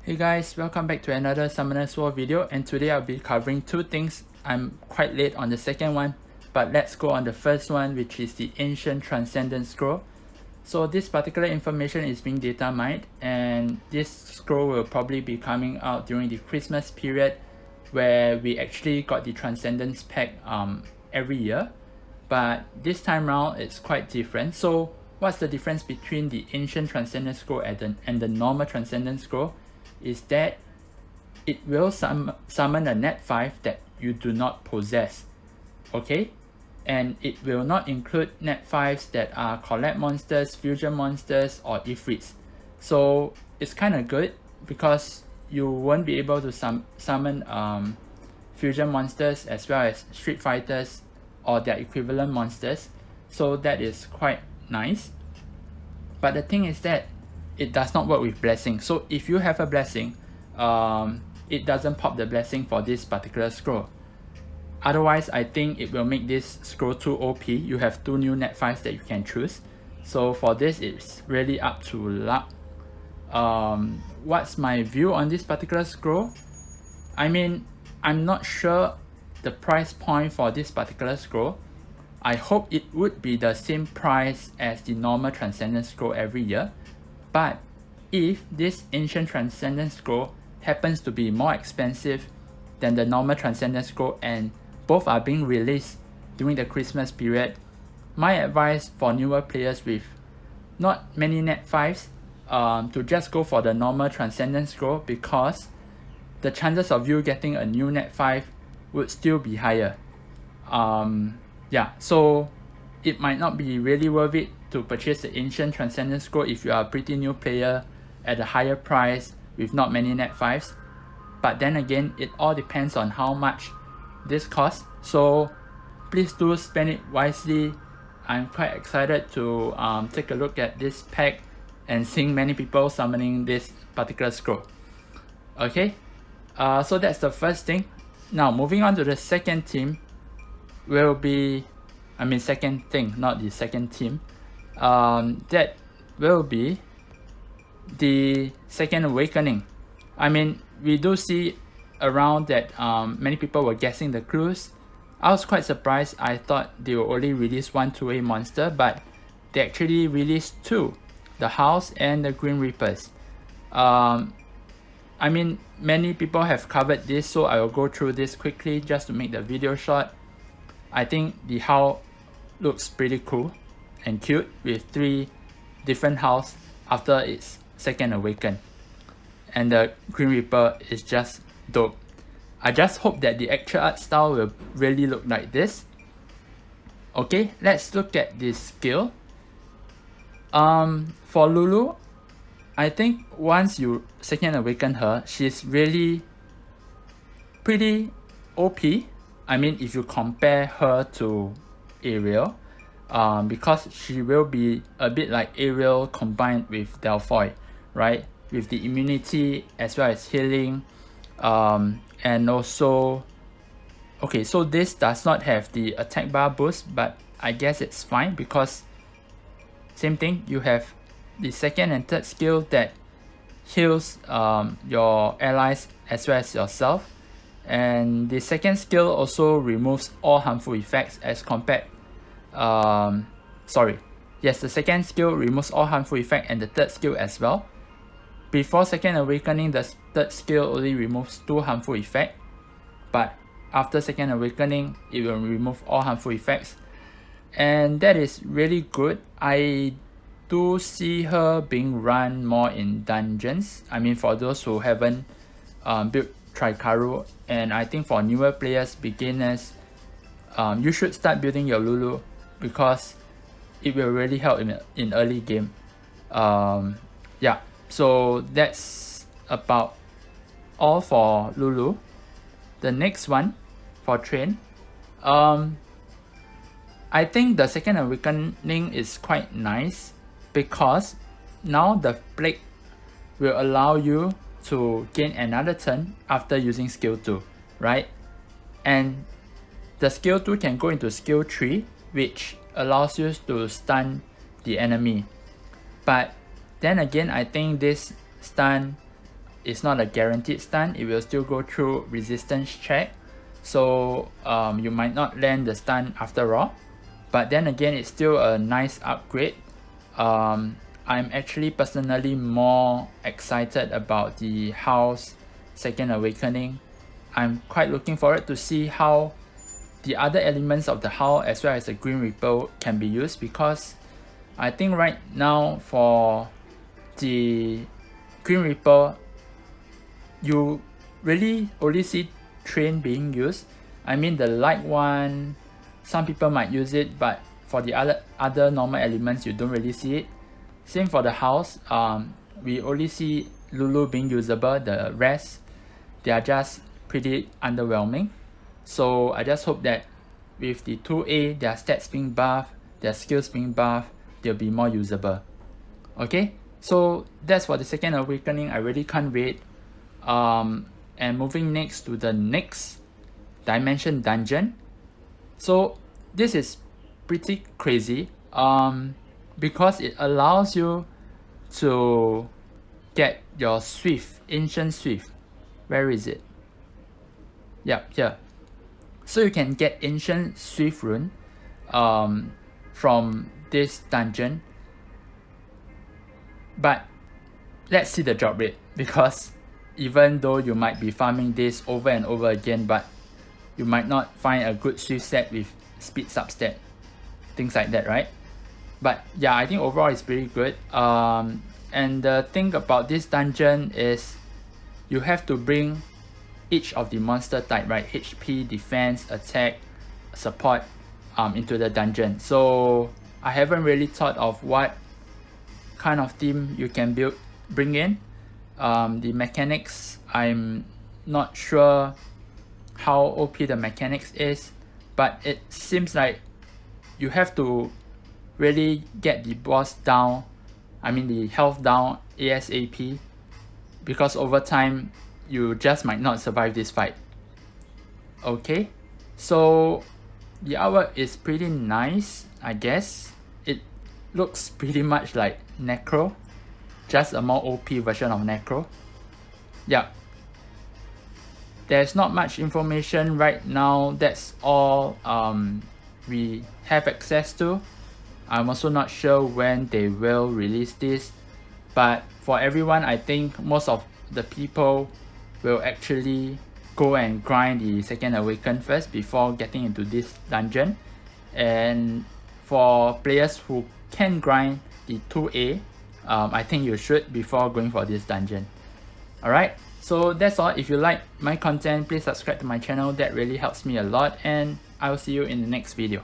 Hey guys, welcome back to another Summoner's War video, and today I'll be covering two things. I'm quite late on the second one, but let's go on the first one, which is the Ancient Transcendence Scroll. So this particular information is being data mined, and this scroll will probably be coming out during the Christmas period, where we actually got the Transcendence pack every year. But this time around it's quite different. So what's the difference between the Ancient Transcendence Scroll and the normal Transcendence Scroll is that it will summon a net 5 that you do not possess, okay? And it will not include net 5s that are collab monsters, fusion monsters, or ifrits. So it's kind of good because you won't be able to summon fusion monsters as well as street fighters or their equivalent monsters. So that is quite nice. But the thing is that it does not work with blessing. So if you have a blessing, it doesn't pop the blessing for this particular scroll. Otherwise, I think it will make this scroll too OP. You have two new net 5s that you can choose. So for this, it's really up to luck. What's my view on this particular scroll? I mean, I'm not sure the price point for this particular scroll. I hope it would be the same price as the normal Transcendence Scroll every year. But if this Ancient Transcendence Scroll happens to be more expensive than the normal Transcendence Scroll and both are being released during the Christmas period, my advice for newer players with not many net 5s to just go for the normal Transcendence Scroll, because the chances of you getting a new net 5 would still be higher. So it might not be really worth it to purchase the Ancient Transcendence Scroll if you are a pretty new player at a higher price with not many net 5s. But then again, it all depends on how much this costs. So please do spend it wisely. I'm quite excited to take a look at this pack and seeing many people summoning this particular scroll. Okay, so that's the first thing. Now moving on to the second team will be, second thing, not the second team. That will be the Second Awakening. We do see around that many people were guessing the clues. I was quite surprised. I thought they will only release one 2A monster, but they actually released two, the House and the Green Reapers. Many people have covered this, so I will go through this quickly just to make the video short. I think the House looks pretty cool and cute with 3 different House after its Second Awaken. And the Green Reaper is just dope. I just hope that the actual art style will really look like this. Okay, let's look at this skill. For Lulu, I think once you Second Awaken her, she's really pretty OP. If you compare her to Ariel, because she will be a bit like Ariel combined with Delphoid, right? With the immunity as well as healing, and also, okay, so this does not have the attack bar boost, but I guess it's fine because same thing, you have the second and third skill that heals your allies as well as yourself, and the second skill also removes all harmful effects as compared the second skill removes all harmful effect, and the third skill as well. Before Second Awakening, the third skill only removes 2 harmful effects, but after Second Awakening, it will remove all harmful effects, and that is really good. I do see her being run more in dungeons. For those who haven't built Trikaru, and I think for newer players, beginners, you should start building your Lulu because it will really help in early game. So that's about all for Lulu. The next one for Train, I think the Second Awakening is quite nice because now the Plague will allow you to gain another turn after using skill 2, right? And the skill 2 can go into skill 3, which allows you to stun the enemy. But then again, I think this stun it's not a guaranteed stun. It will still go through resistance check, so you might not land the stun after all. But then again, it's still a nice upgrade. I'm actually personally more excited about the House Second Awakening. I'm quite looking forward to see how the other elements of the Howl as well as the Green Reaper can be used, because I think right now for the Green Reaper, you really only see Train being used. I mean, the light one, some people might use it, but for the other normal elements, you don't really see it. Same for the House, we only see Lulu being usable. The rest, they are just pretty underwhelming. So I just hope that with the 2A, their stats being buffed, their skills being buffed, they'll be more usable. Okay, so that's for the Second Awakening. I really can't wait. And moving next to the next dimension dungeon. So this is pretty crazy, because it allows you to get your Swift, Ancient Swift. Where is it? Yep, here. So you can get Ancient Swift rune from this dungeon. But let's see the drop rate, because even though you might be farming this over and over again, but you might not find a good Swift set with speed substat, things like that, right? But yeah, I think overall it's pretty good. And the thing about this dungeon is you have to bring each of the monster type, right? HP, defense, attack, support into the dungeon. So I haven't really thought of what kind of team you can bring in. The mechanics, I'm not sure how OP the mechanics is, but it seems like you have to really get the boss down, I mean the health down ASAP, because over time you just might not survive this fight. Okay, so the artwork is pretty nice, I guess. It looks pretty much like Necro, just a more OP version of Necro. Yeah, there's not much information right now. That's all we have access to. I'm also not sure when they will release this, but for everyone, I think most of the people will actually go and grind the Second Awaken first before getting into this dungeon. And for players who can grind the 2A, I think you should before going for this dungeon. Alright, so that's all. If you like my content, please subscribe to my channel. That really helps me a lot, and I will see you in the next video.